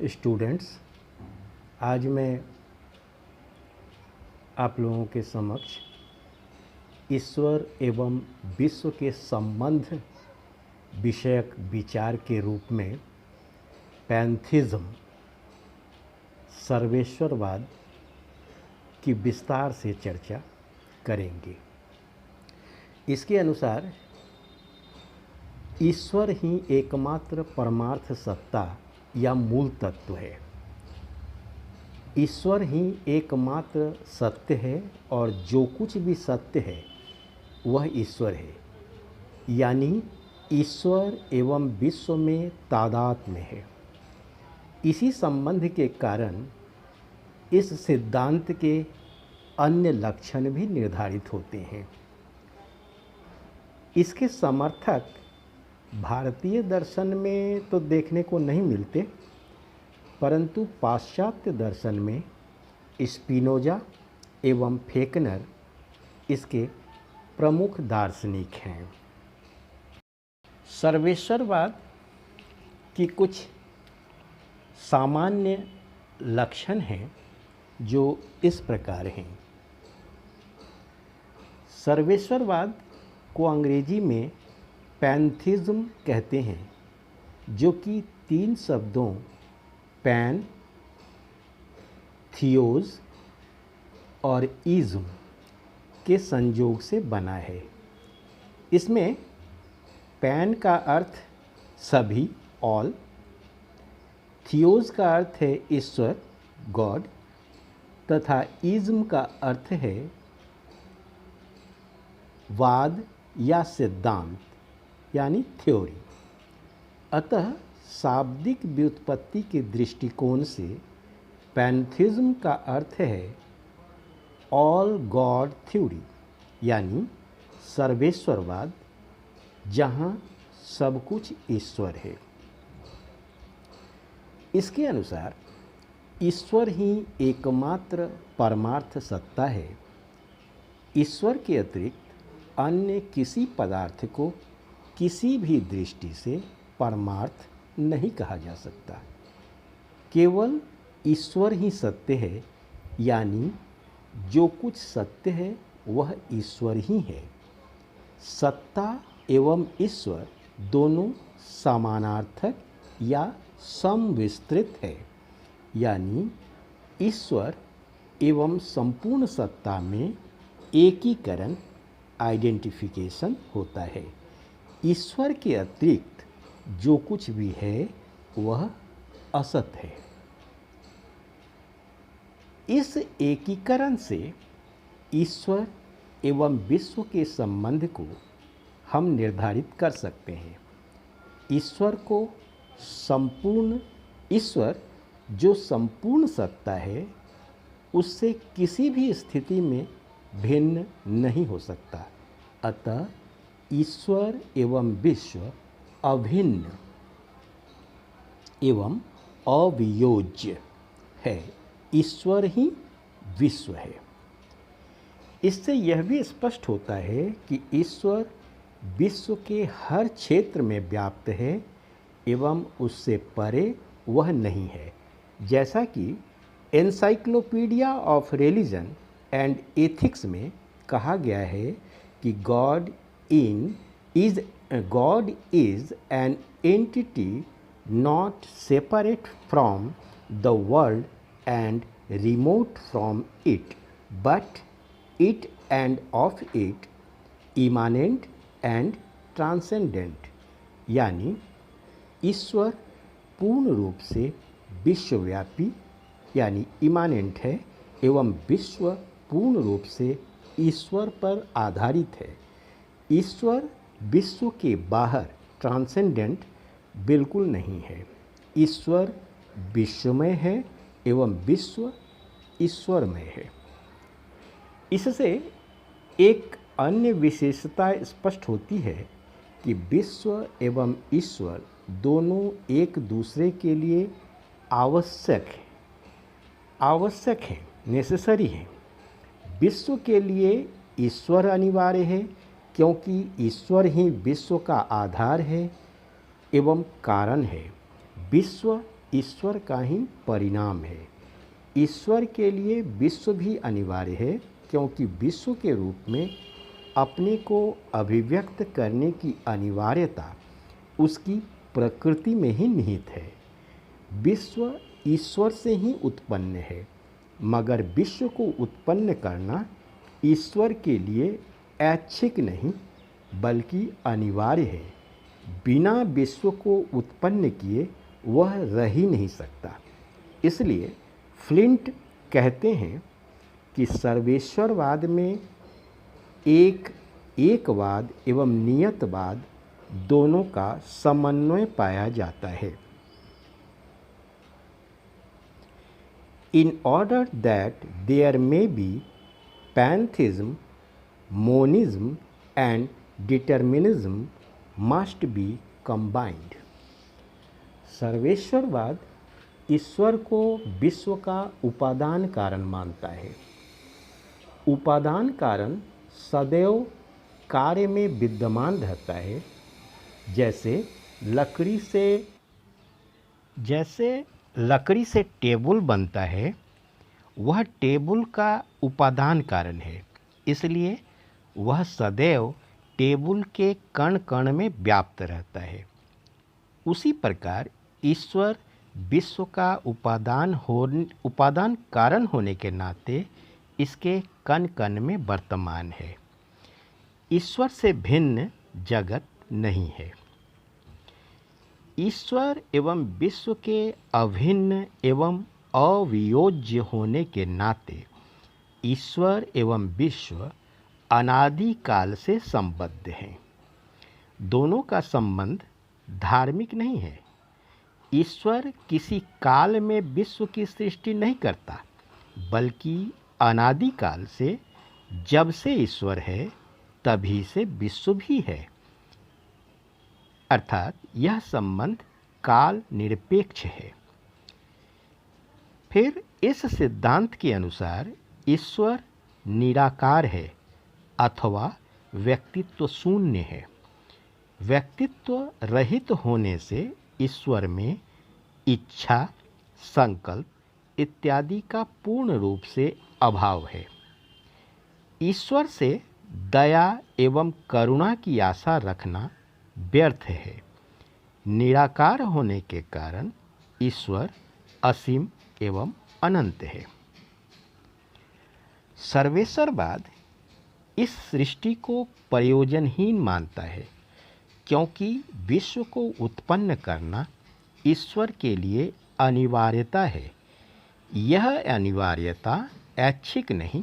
Students, आज मैं आप लोगों के समक्ष ईश्वर एवं विश्व के संबंध विषयक विचार के रूप में पैंथिज्म सर्वेश्वरवाद की विस्तार से चर्चा करेंगे। इसके अनुसार ईश्वर ही एकमात्र परमार्थ सत्ता या मूल तत्व है। ईश्वर ही एकमात्र सत्य है और जो कुछ भी सत्य है वह ईश्वर है, यानी ईश्वर एवं विश्व में तादात्म्य है। इसी संबंध के कारण इस सिद्धांत के अन्य लक्षण भी निर्धारित होते हैं। इसके समर्थक भारतीय दर्शन में तो देखने को नहीं मिलते, परंतु पाश्चात्य दर्शन में स्पिनोजा एवं फेकनर इसके प्रमुख दार्शनिक हैं। सर्वेश्वरवाद की कुछ सामान्य लक्षण हैं जो इस प्रकार हैं। सर्वेश्वरवाद को अंग्रेजी में पैंथिज्म कहते हैं, जो कि तीन शब्दों पैन, थियोज और इज्म के संयोग से बना है। इसमें पैन का अर्थ सभी, ऑल, थियोज का अर्थ है ईश्वर, गॉड, तथा इज्म का अर्थ है वाद या सिद्धांत यानी थ्योरी। अतः शाब्दिक व्युत्पत्ति के दृष्टिकोण से पैंथिज्म का अर्थ है ऑल गॉड थ्योरी, यानी सर्वेश्वरवाद, जहाँ सब कुछ ईश्वर है। इसके अनुसार ईश्वर ही एकमात्र परमार्थ सत्ता है। ईश्वर के अतिरिक्त अन्य किसी पदार्थ को किसी भी दृष्टि से परमार्थ नहीं कहा जा सकता। केवल ईश्वर ही सत्य है, यानी जो कुछ सत्य है वह ईश्वर ही है। सत्ता एवं ईश्वर दोनों समानार्थक या समविस्तृत है, यानी ईश्वर एवं संपूर्ण सत्ता में एकीकरण, आइडेंटिफिकेशन होता है। ईश्वर के अतिरिक्त जो कुछ भी है वह असत है। इस एकीकरण से ईश्वर एवं विश्व के संबंध को हम निर्धारित कर सकते हैं। ईश्वर जो संपूर्ण सत्ता है, उससे किसी भी स्थिति में भिन्न नहीं हो सकता। अतः ईश्वर एवं विश्व अभिन्न एवं अवियोज्य है। ईश्वर ही विश्व है। इससे यह भी स्पष्ट होता है कि ईश्वर विश्व के हर क्षेत्र में व्याप्त है एवं उससे परे वह नहीं है। जैसा कि encyclopedia of religion and ethics में कहा गया है कि God is an entity not separate from the world and remote from it, but it and of it, immanent and transcendent। यानी ईश्वर पूर्ण रूप से विश्वव्यापी यानी इमानेंट है एवं विश्व पूर्ण रूप से ईश्वर पर आधारित है। ईश्वर विश्व के बाहर ट्रांसेंडेंट बिल्कुल नहीं है। ईश्वर विश्वमय है एवं विश्व ईश्वरमय है। इससे एक अन्य विशेषता स्पष्ट होती है कि विश्व एवं ईश्वर दोनों एक दूसरे के लिए आवश्यक है, नेसेसरी है। विश्व के लिए ईश्वर अनिवार्य है, क्योंकि ईश्वर ही विश्व का आधार है एवं कारण है। विश्व ईश्वर का ही परिणाम है। ईश्वर के लिए विश्व भी अनिवार्य है, क्योंकि विश्व के रूप में अपने को अभिव्यक्त करने की अनिवार्यता उसकी प्रकृति में ही निहित है। विश्व ईश्वर से ही उत्पन्न है, मगर विश्व को उत्पन्न करना ईश्वर के लिए ऐच्छिक नहीं बल्कि अनिवार्य है। बिना विश्व को उत्पन्न किए वह रह ही नहीं सकता। इसलिए फ्लिंट कहते हैं कि सर्वेश्वरवाद में एकवाद एवं नियतवाद दोनों का समन्वय पाया जाता है। In order that there may be pantheism, monism and determinism must be combined. सर्वेश्वरवाद ईश्वर को विश्व का उपादान कारण मानता है। उपादान कारण सदैव कार्य में विद्यमान रहता है। जैसे लकड़ी से टेबल बनता है, वह टेबल का उपादान कारण है, इसलिए वह सदैव टेबल के कण कण में व्याप्त रहता है। उसी प्रकार ईश्वर विश्व का उपादान कारण होने के नाते इसके कण कण में वर्तमान है। ईश्वर से भिन्न जगत नहीं है। ईश्वर एवं विश्व के अभिन्न एवं अवियोज्य होने के नाते ईश्वर एवं विश्व अनादि काल से संबद्ध हैं। दोनों का संबंध धार्मिक नहीं है। ईश्वर किसी काल में विश्व की सृष्टि नहीं करता, बल्कि अनादि काल से, जब से ईश्वर है तभी से विश्व भी है। अर्थात यह संबंध काल निरपेक्ष है। फिर इस सिद्धांत के अनुसार ईश्वर निराकार है अथवा व्यक्तित्व शून्य है। व्यक्तित्व रहित होने से ईश्वर में इच्छा, संकल्प इत्यादि का पूर्ण रूप से अभाव है। ईश्वर से दया एवं करुणा की आशा रखना व्यर्थ है। निराकार होने के कारण ईश्वर असीम एवं अनंत है। सर्वेश्वरवाद इस सृष्टि को प्रयोजनहीन मानता है, क्योंकि विश्व को उत्पन्न करना ईश्वर के लिए अनिवार्यता है। यह अनिवार्यता ऐच्छिक नहीं,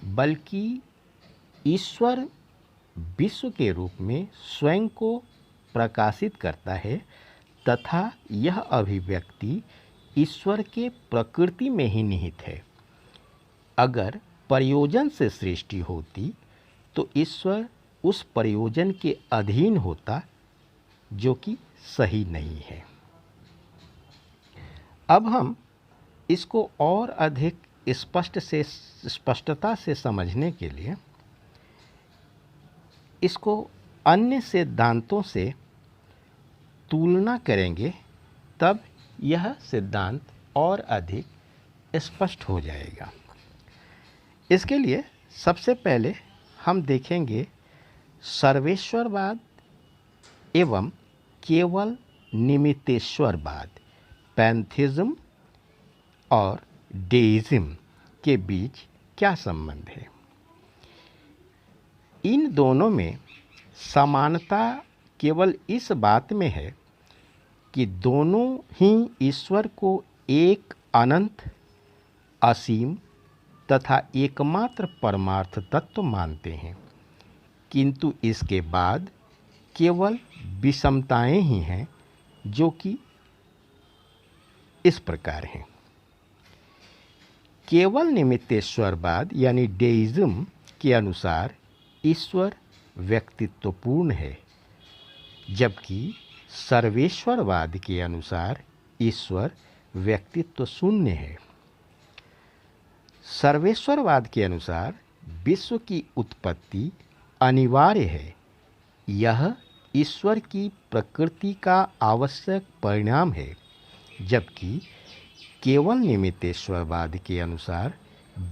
बल्कि ईश्वर विश्व के रूप में स्वयं को प्रकाशित करता है तथा यह अभिव्यक्ति ईश्वर के प्रकृति में ही निहित है। अगर प्रयोजन से सृष्टि होती तो ईश्वर उस प्रयोजन के अधीन होता, जो कि सही नहीं है। अब हम इसको और अधिक स्पष्टता से समझने के लिए इसको अन्य सिद्धांतों से तुलना करेंगे, तब यह सिद्धांत और अधिक स्पष्ट हो जाएगा। इसके लिए सबसे पहले हम देखेंगे सर्वेश्वरवाद एवं केवल निमित्तेश्वरवाद, पैंथिज्म और डेइज्म के बीच क्या संबंध है। इन दोनों में समानता केवल इस बात में है कि दोनों ही ईश्वर को एक अनंत, असीम तथा एकमात्र परमार्थ तत्व मानते हैं, किंतु इसके बाद केवल विषमताएं ही हैं, जो कि इस प्रकार हैं। केवल निमित्तेश्वरवाद यानी डेइज्म के अनुसार ईश्वर व्यक्तित्वपूर्ण है, जबकि सर्वेश्वरवाद के अनुसार ईश्वर व्यक्तित्व शून्य है। सर्वेश्वरवाद के अनुसार विश्व की उत्पत्ति अनिवार्य है। यह ईश्वर की प्रकृति का आवश्यक परिणाम है, जबकि केवल निमित्तेश्वरवाद के अनुसार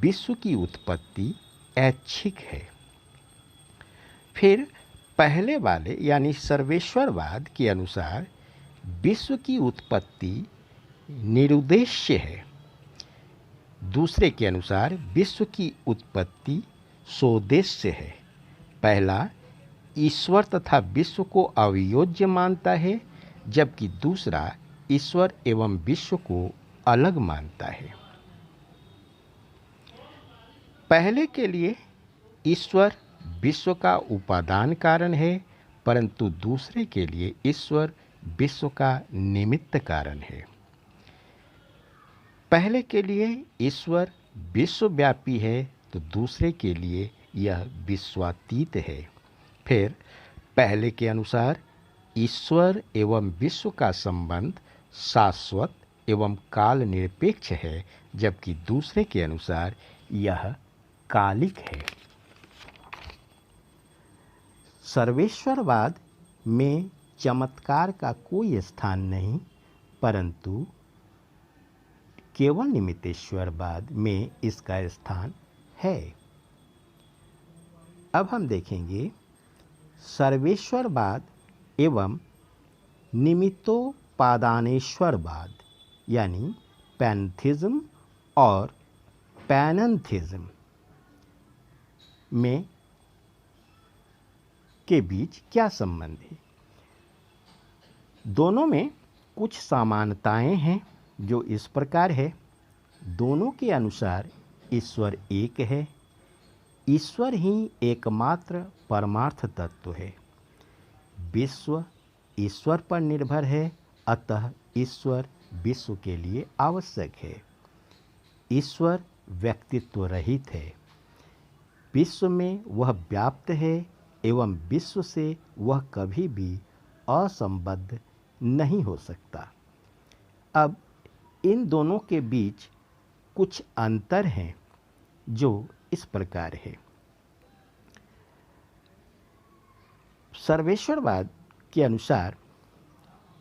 विश्व की उत्पत्ति ऐच्छिक है। फिर पहले वाले यानी सर्वेश्वरवाद के अनुसार विश्व की उत्पत्ति निरुद्देश्य है। दूसरे के अनुसार विश्व की उत्पत्ति सोद्देश्य है। पहला ईश्वर तथा विश्व को अवियोज्य मानता है, जबकि दूसरा ईश्वर एवं विश्व को अलग मानता है। पहले के लिए ईश्वर विश्व का उपादान कारण है, परंतु दूसरे के लिए ईश्वर विश्व का निमित्त कारण है। पहले के लिए ईश्वर विश्वव्यापी है तो दूसरे के लिए यह विश्वातीत है। फिर पहले के अनुसार ईश्वर एवं विश्व का संबंध शाश्वत एवं काल निरपेक्ष है, जबकि दूसरे के अनुसार यह कालिक है। सर्वेश्वरवाद में चमत्कार का कोई स्थान नहीं, परंतु केवल निमित्तेश्वरवाद में इसका स्थान है। अब हम देखेंगे सर्वेश्वरवाद एवं निमित्तोपादानेश्वरवाद यानी पैंथिज्म और पैनंथिज्म में के बीच क्या संबंध है। दोनों में कुछ समानताएं हैं जो इस प्रकार है। दोनों के अनुसार ईश्वर एक है। ईश्वर ही एकमात्र परमार्थ तत्व है। विश्व ईश्वर पर निर्भर है, अतः ईश्वर विश्व के लिए आवश्यक है। ईश्वर व्यक्तित्व रहित है। विश्व में वह व्याप्त है एवं विश्व से वह कभी भी असंबद्ध नहीं हो सकता। अब इन दोनों के बीच कुछ अंतर हैं जो इस प्रकार है। सर्वेश्वरवाद के अनुसार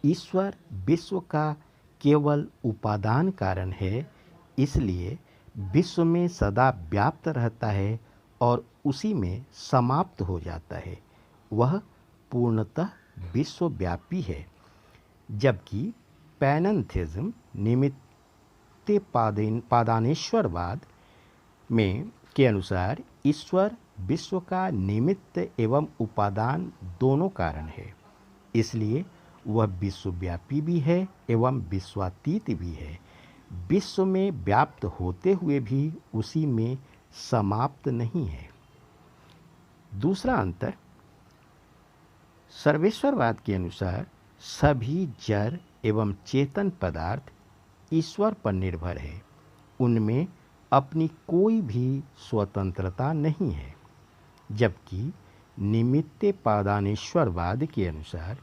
ईश्वर विश्व का केवल उपादान कारण है, इसलिए विश्व में सदा व्याप्त रहता है और उसी में समाप्त हो जाता है। वह पूर्णतः विश्वव्यापी है। जबकि पैनंथिज्म निमित्तोपादानेश्वरवाद में के अनुसार ईश्वर विश्व का निमित्त एवं उपादान दोनों कारण है, इसलिए वह विश्वव्यापी भी है एवं विश्वातीत भी है। विश्व में व्याप्त होते हुए भी उसी में समाप्त नहीं है। दूसरा अंतर सर्वेश्वरवाद के अनुसार सभी जड़ एवं चेतन पदार्थ ईश्वर पर निर्भर है। उनमें अपनी कोई भी स्वतंत्रता नहीं है। जबकि निमित्तोपादानेश्वरवाद के अनुसार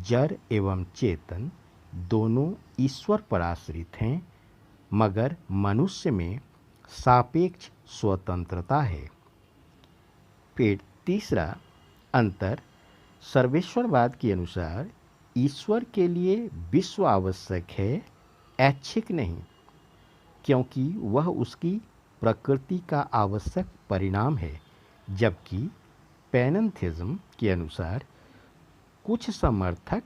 जड़ एवं चेतन दोनों ईश्वर पर आश्रित हैं, मगर मनुष्य में सापेक्ष स्वतंत्रता है। फिर तीसरा अंतर सर्वेश्वरवाद के अनुसार ईश्वर के लिए विश्व आवश्यक है, ऐच्छिक नहीं, क्योंकि वह उसकी प्रकृति का आवश्यक परिणाम है। जबकि पैनंथिज्म के अनुसार कुछ समर्थक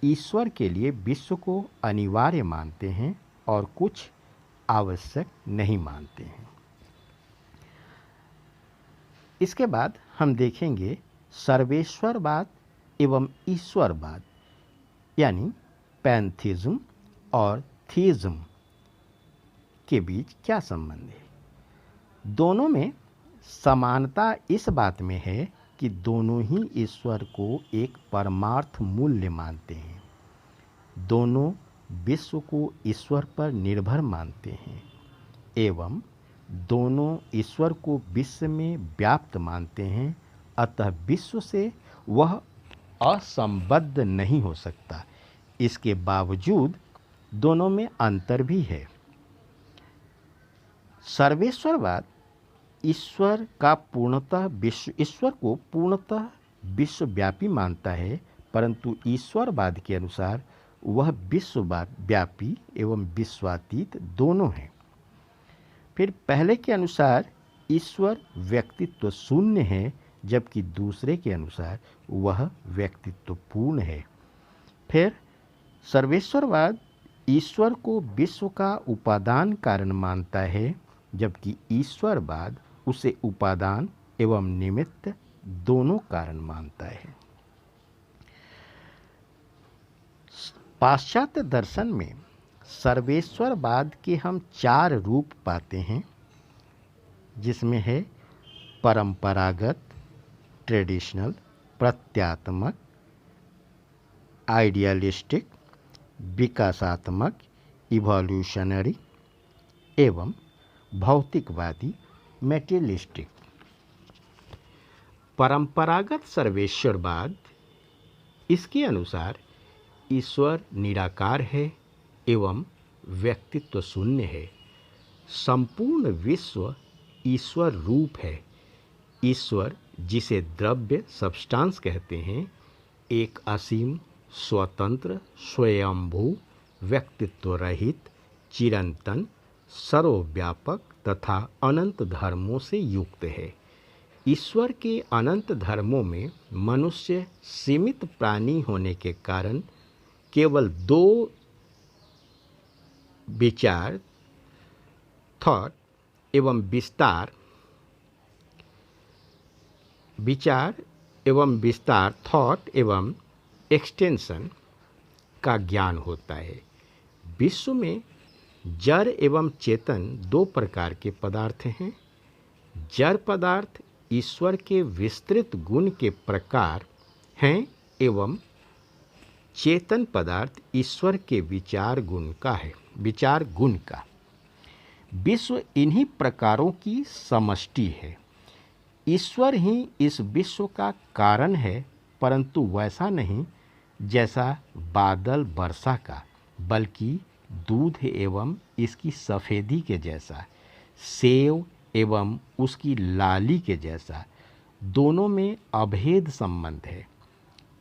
ईश्वर के लिए विश्व को अनिवार्य मानते हैं और कुछ आवश्यक नहीं मानते हैं। इसके बाद हम देखेंगे सर्वेश्वरवाद एवं ईश्वरवाद यानी पैंथिज्म और थीज्म के बीच क्या संबंध है। दोनों में समानता इस बात में है कि दोनों ही ईश्वर को एक परमार्थ मूल्य मानते हैं। दोनों विश्व को ईश्वर पर निर्भर मानते हैं एवं दोनों ईश्वर को विश्व में व्याप्त मानते हैं, अतः विश्व से वह असंबद्ध नहीं हो सकता। इसके बावजूद दोनों में अंतर भी है। सर्वेश्वरवाद ईश्वर को पूर्णतः विश्वव्यापी मानता है, परंतु ईश्वरवाद के अनुसार वह विश्वव्यापी एवं विश्वातीत दोनों हैं। फिर पहले के अनुसार ईश्वर व्यक्तित्व शून्य है, जबकि दूसरे के अनुसार वह व्यक्तित्व पूर्ण है। फिर सर्वेश्वरवाद ईश्वर को विश्व का उपादान कारण मानता है, जबकि ईश्वरवाद उसे उपादान एवं निमित्त दोनों कारण मानता है। पाश्चात्य दर्शन में सर्वेश्वरवाद के हम 4 रूप पाते हैं, जिसमें है परंपरागत, ट्रेडिशनल, प्रत्यात्मक, आइडियलिस्टिक, विकासात्मक, इवोल्यूशनरी एवं भौतिकवादी, मेटेरियलिस्टिक। परंपरागत सर्वेश्वरवाद, इसके अनुसार ईश्वर निराकार है एवं व्यक्तित्व शून्य है। संपूर्ण विश्व ईश्वर रूप है। ईश्वर, जिसे द्रव्य सब्सटेंस कहते हैं, एक असीम, स्वतंत्र, स्वयंभू, व्यक्तित्व रहित, चिरंतन, सर्वव्यापक तथा अनंत धर्मों से युक्त है। ईश्वर के अनंत धर्मों में मनुष्य सीमित प्राणी होने के कारण केवल 2 विचार, थॉट एवं विस्तार, थॉट एवं एक्सटेंशन का ज्ञान होता है। विश्व में जड़ एवं चेतन 2 प्रकार के पदार्थ हैं। जड़ पदार्थ ईश्वर के विस्तृत गुण के प्रकार हैं एवं चेतन पदार्थ ईश्वर के विचार गुण का। विश्व इन्हीं प्रकारों की समष्टि है। ईश्वर ही इस विश्व का कारण है, परंतु वैसा नहीं जैसा बादल वर्षा का, बल्कि दूध एवं इसकी सफ़ेदी के जैसा, सेव एवं उसकी लाली के जैसा। दोनों में अभेद संबंध है।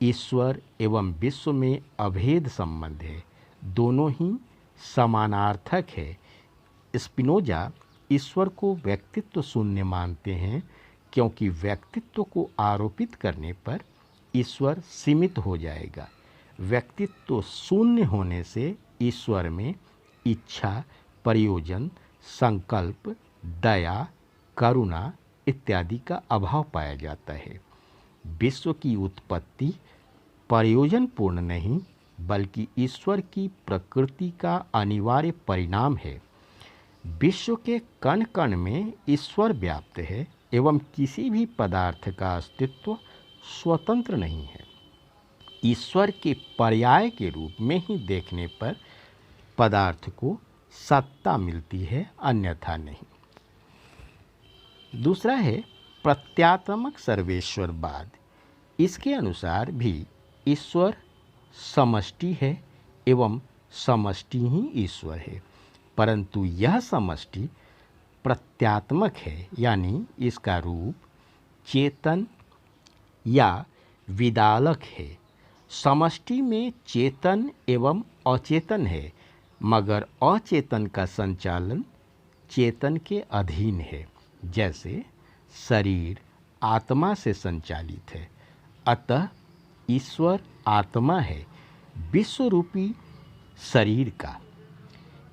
ईश्वर एवं विश्व में अभेद संबंध है। दोनों ही समानार्थक है। स्पिनोजा ईश्वर को व्यक्तित्व शून्य मानते हैं, क्योंकि व्यक्तित्व को आरोपित करने पर ईश्वर सीमित हो जाएगा। व्यक्तित्व शून्य होने से ईश्वर में इच्छा, प्रयोजन, संकल्प, दया, करुणा इत्यादि का अभाव पाया जाता है। विश्व की उत्पत्ति प्रयोजन पूर्ण नहीं, बल्कि ईश्वर की प्रकृति का अनिवार्य परिणाम है। विश्व के कण कण में ईश्वर व्याप्त है एवं किसी भी पदार्थ का अस्तित्व स्वतंत्र नहीं है। ईश्वर के पर्याय के रूप में ही देखने पर पदार्थ को सत्ता मिलती है, अन्यथा नहीं। दूसरा है प्रत्यात्मक सर्वेश्वरवाद। इसके अनुसार भी ईश्वर समष्टि है एवं समष्टि ही ईश्वर है, परंतु यह समष्टि प्रत्यात्मक है, यानी इसका रूप चेतन या विदालक है। समष्टि में चेतन एवं अचेतन है, मगर अचेतन का संचालन चेतन के अधीन है। जैसे शरीर आत्मा से संचालित है, अतः ईश्वर आत्मा है विश्व रूपी शरीर का।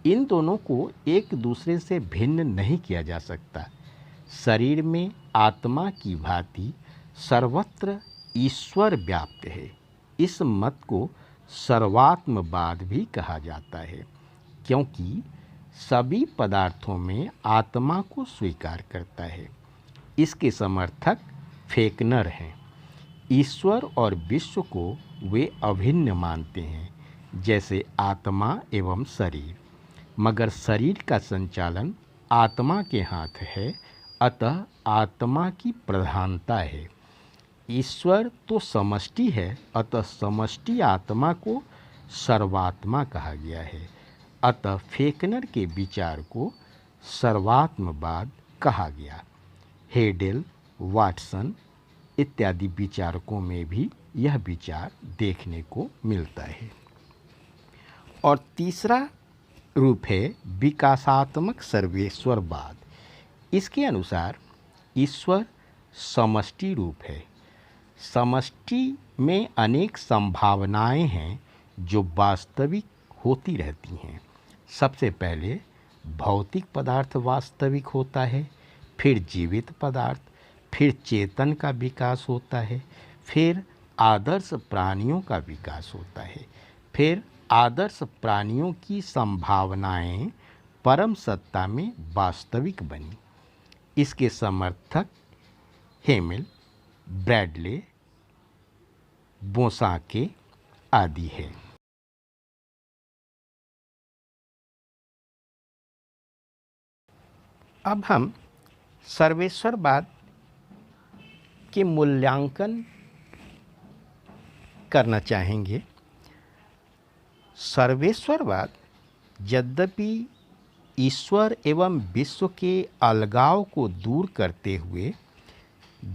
इन दोनों को एक दूसरे से भिन्न नहीं किया जा सकता। शरीर में आत्मा की भांति सर्वत्र ईश्वर व्याप्त है। इस मत को सर्वात्मवाद भी कहा जाता है, क्योंकि सभी पदार्थों में आत्मा को स्वीकार करता है। इसके समर्थक फेकनर हैं। ईश्वर और विश्व को वे अभिन्न मानते हैं, जैसे आत्मा एवं शरीर, मगर शरीर का संचालन आत्मा के हाथ है, अतः आत्मा की प्रधानता है। ईश्वर तो समष्टि है, अतः समष्टि आत्मा को सर्वात्मा कहा गया है। अतः फेकनर के विचार को सर्वात्मवाद कहा गया। हेडेल, वाटसन इत्यादि विचारकों में भी यह विचार देखने को मिलता है। और तीसरा रूप है विकासात्मक सर्वेश्वरवाद। इसके अनुसार ईश्वर समष्टि रूप है। समष्टि में अनेक संभावनाएं हैं जो वास्तविक होती रहती हैं। सबसे पहले भौतिक पदार्थ वास्तविक होता है, फिर जीवित पदार्थ, फिर चेतन का विकास होता है, फिर आदर्श प्राणियों का विकास होता है, फिर आदर्श प्राणियों की संभावनाएं परम सत्ता में वास्तविक बनी। इसके समर्थक हेमिल, ब्रैडले, बोसाके आदि है। अब हम सर्वेश्वरवाद के मूल्यांकन करना चाहेंगे। सर्वेश्वरवाद यद्यपि ईश्वर एवं विश्व के अलगाव को दूर करते हुए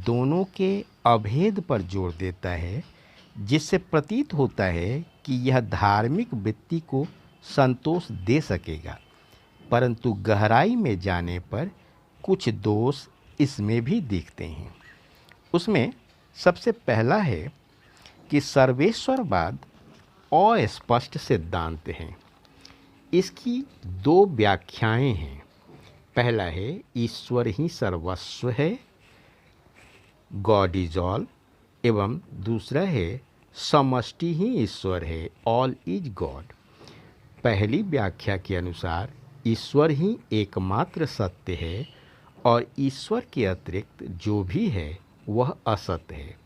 दोनों के अभेद पर जोर देता है, जिससे प्रतीत होता है कि यह धार्मिक वृत्ति को संतोष दे सकेगा, परंतु गहराई में जाने पर कुछ दोष इसमें भी दिखते हैं। उसमें सबसे पहला है कि सर्वेश्वरवाद अस्पष्ट सिद्धांत है। इसकी दो व्याख्याएं हैं। पहला है ईश्वर ही सर्वस्व है, गॉड इज ऑल, एवं दूसरा है समष्टि ही ईश्वर है, ऑल इज गॉड। पहली व्याख्या के अनुसार ईश्वर ही एकमात्र सत्य है और ईश्वर के अतिरिक्त जो भी है वह असत्य है,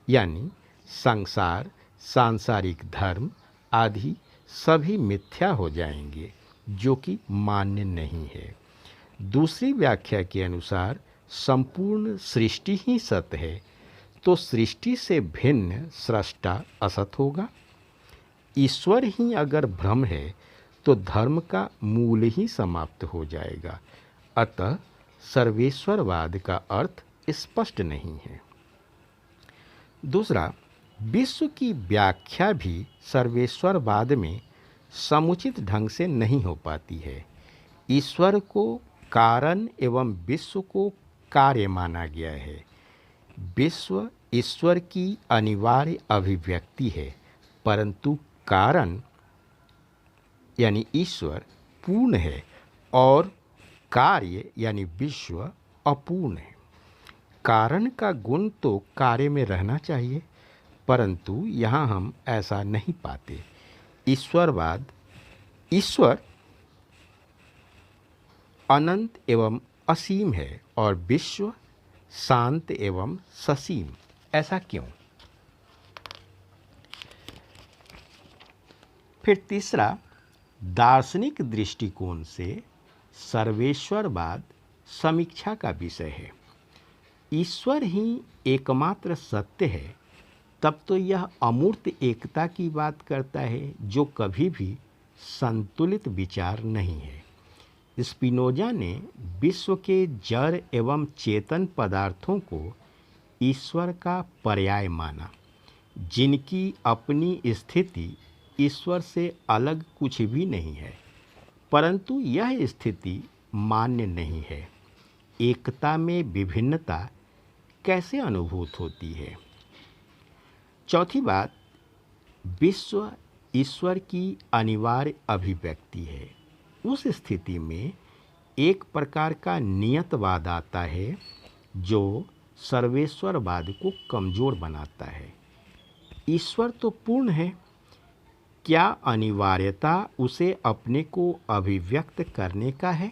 यानी संसार, सांसारिक धर्म आदि सभी मिथ्या हो जाएंगे, जो कि मान्य नहीं है। दूसरी व्याख्या के अनुसार संपूर्ण सृष्टि ही सत्य है, तो सृष्टि से भिन्न सृष्टा असत होगा। ईश्वर ही अगर भ्रम है तो धर्म का मूल ही समाप्त हो जाएगा। अतः सर्वेश्वरवाद का अर्थ स्पष्ट नहीं है। दूसरा, विश्व की व्याख्या भी सर्वेश्वरवाद में समुचित ढंग से नहीं हो पाती है। ईश्वर को कारण एवं विश्व को कार्य माना गया है। विश्व ईश्वर की अनिवार्य अभिव्यक्ति है, परंतु कारण यानी ईश्वर पूर्ण है और कार्य यानी विश्व अपूर्ण है। कारण का गुण तो कार्य में रहना चाहिए, परंतु यहाँ हम ऐसा नहीं पाते। ईश्वरवाद, ईश्वर अनंत एवं असीम है और विश्व शांत एवं ससीम। ऐसा क्यों? फिर तीसरा, दार्शनिक दृष्टिकोण से सर्वेश्वरवाद समीक्षा का विषय है। ईश्वर ही एकमात्र सत्य है, तब तो यह अमूर्त एकता की बात करता है, जो कभी भी संतुलित विचार नहीं है। स्पिनोजा ने विश्व के जड़ एवं चेतन पदार्थों को ईश्वर का पर्याय माना, जिनकी अपनी स्थिति ईश्वर से अलग कुछ भी नहीं है, परंतु यह स्थिति मान्य नहीं है। एकता में विभिन्नता कैसे अनुभूत होती है? चौथी बात, विश्व ईश्वर की अनिवार्य अभिव्यक्ति है। उस स्थिति में एक प्रकार का नियतवाद आता है जो सर्वेश्वरवाद को कमज़ोर बनाता है। ईश्वर तो पूर्ण है, क्या अनिवार्यता उसे अपने को अभिव्यक्त करने का है?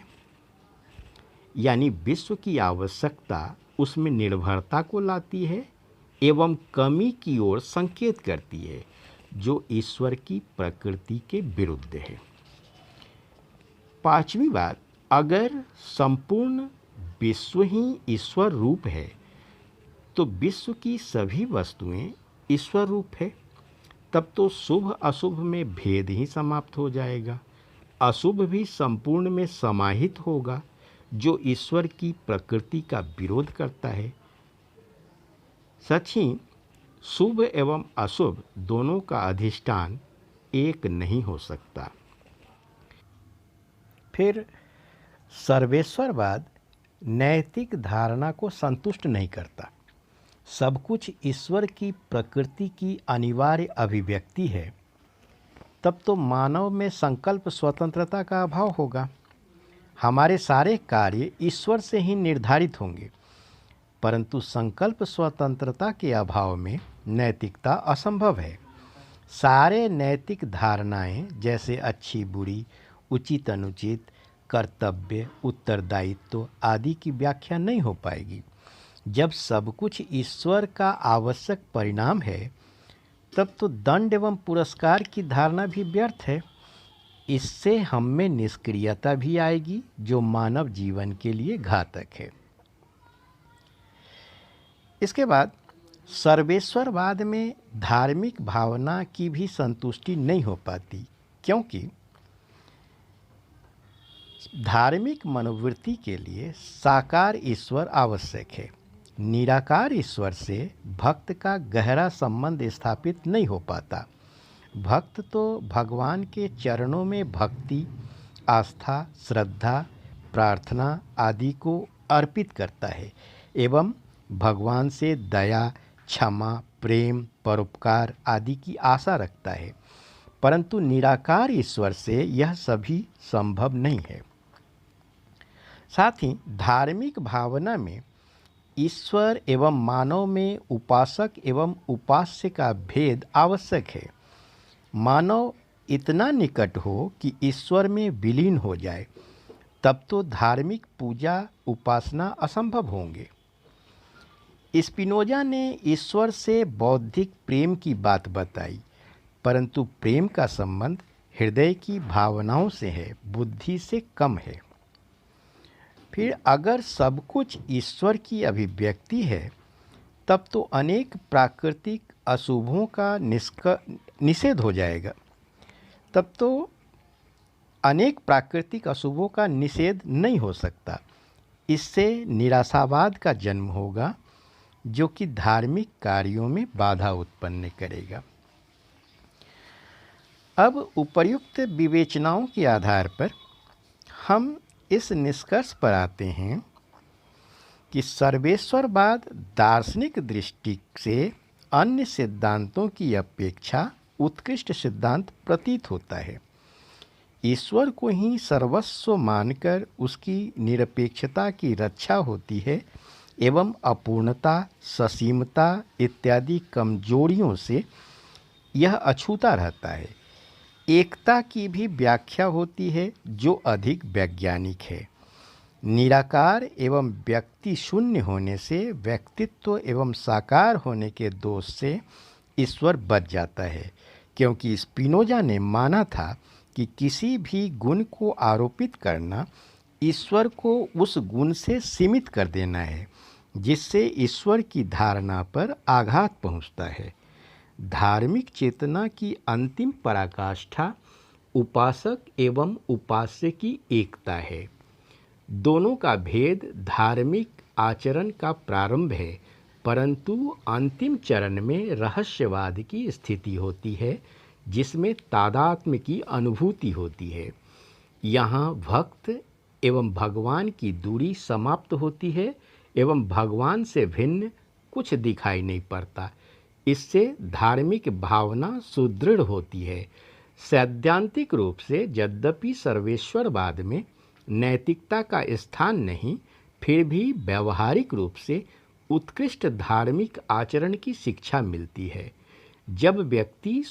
यानी विश्व की आवश्यकता उसमें निर्भरता को लाती है एवं कमी की ओर संकेत करती है, जो ईश्वर की प्रकृति के विरुद्ध है। पांचवी बात, अगर संपूर्ण विश्व ही ईश्वर रूप है तो विश्व की सभी वस्तुएं ईश्वर रूप है, तब तो शुभ अशुभ में भेद ही समाप्त हो जाएगा। अशुभ भी संपूर्ण में समाहित होगा, जो ईश्वर की प्रकृति का विरोध करता है। सच ही शुभ एवं अशुभ दोनों का अधिष्ठान एक नहीं हो सकता। फिर सर्वेश्वरवाद नैतिक धारणा को संतुष्ट नहीं करता। सब कुछ ईश्वर की प्रकृति की अनिवार्य अभिव्यक्ति है, तब तो मानव में संकल्प स्वतंत्रता का अभाव होगा। हमारे सारे कार्य ईश्वर से ही निर्धारित होंगे, परंतु संकल्प स्वतंत्रता के अभाव में नैतिकता असंभव है। सारे नैतिक धारणाएं जैसे अच्छी बुरी, उचित अनुचित, कर्तव्य, उत्तरदायित्व आदि की व्याख्या नहीं हो पाएगी। जब सब कुछ ईश्वर का आवश्यक परिणाम है, तब तो दंड एवं पुरस्कार की धारणा भी व्यर्थ है। इससे हम में निष्क्रियता भी आएगी, जो मानव जीवन के लिए घातक है। इसके बाद सर्वेश्वरवाद में धार्मिक भावना की भी संतुष्टि नहीं हो पाती, क्योंकि धार्मिक मनोवृत्ति के लिए साकार ईश्वर आवश्यक है। निराकार ईश्वर से भक्त का गहरा संबंध स्थापित नहीं हो पाता। भक्त तो भगवान के चरणों में भक्ति, आस्था, श्रद्धा, प्रार्थना आदि को अर्पित करता है एवं भगवान से दया, क्षमा, प्रेम, परोपकार आदि की आशा रखता है, परंतु निराकार ईश्वर से यह सभी संभव नहीं है। साथ ही धार्मिक भावना में ईश्वर एवं मानव में उपासक एवं उपास्य का भेद आवश्यक है। मानव इतना निकट हो कि ईश्वर में विलीन हो जाए, तब तो धार्मिक पूजा उपासना असंभव होंगे। स्पिनोजा ने ईश्वर से बौद्धिक प्रेम की बात बताई, परंतु प्रेम का संबंध हृदय की भावनाओं से है, बुद्धि से कम है। फिर अगर सब कुछ ईश्वर की अभिव्यक्ति है, तब तो अनेक प्राकृतिक अशुभों का निषेध हो जाएगा। तब तो अनेक प्राकृतिक अशुभों का निषेध नहीं हो सकता। इससे निराशावाद का जन्म होगा, जो कि धार्मिक कार्यों में बाधा उत्पन्न करेगा। अब उपर्युक्त विवेचनाओं के आधार पर हम इस निष्कर्ष पर आते हैं कि सर्वेश्वरवाद दार्शनिक दृष्टि से अन्य सिद्धांतों की अपेक्षा उत्कृष्ट सिद्धांत प्रतीत होता है। ईश्वर को ही सर्वस्व मानकर उसकी निरपेक्षता की रक्षा होती है एवं अपूर्णता, ससीमता इत्यादि कमजोरियों से यह अछूता रहता है। एकता की भी व्याख्या होती है, जो अधिक वैज्ञानिक है। निराकार एवं व्यक्ति शून्य होने से व्यक्तित्व एवं साकार होने के दोष से ईश्वर बच जाता है, क्योंकि स्पिनोजा ने माना था कि किसी भी गुण को आरोपित करना ईश्वर को उस गुण से सीमित कर देना है, जिससे ईश्वर की धारणा पर आघात पहुंचता है। धार्मिक चेतना की अंतिम पराकाष्ठा उपासक एवं उपास्य की एकता है। दोनों का भेद धार्मिक आचरण का प्रारंभ है, परंतु अंतिम चरण में रहस्यवाद की स्थिति होती है, जिसमें तादात्म्य की अनुभूति होती है। यहाँ भक्त एवं भगवान की दूरी समाप्त होती है एवं भगवान से भिन्न कुछ दिखाई नहीं पड़ता। इससे धार्मिक भावना सुदृढ़ होती है। सैद्धांतिक रूप से यद्यपि सर्वेश्वरवाद में नैतिकता का स्थान नहीं, फिर भी व्यवहारिक रूप से उत्कृष्ट धार्मिक आचरण की शिक्षा मिलती है। जब व्यक्ति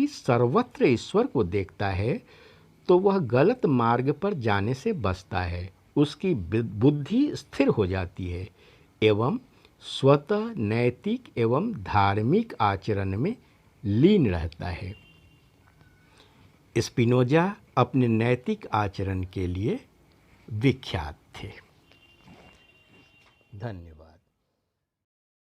सर्वत्र ईश्वर को देखता है, तो वह गलत मार्ग पर जाने से बचता है। उसकी बुद्धि स्थिर हो जाती है एवं स्वतः नैतिक एवं धार्मिक आचरण में लीन रहता है। स्पिनोजा अपने नैतिक आचरण के लिए विख्यात थे। धन्यवाद।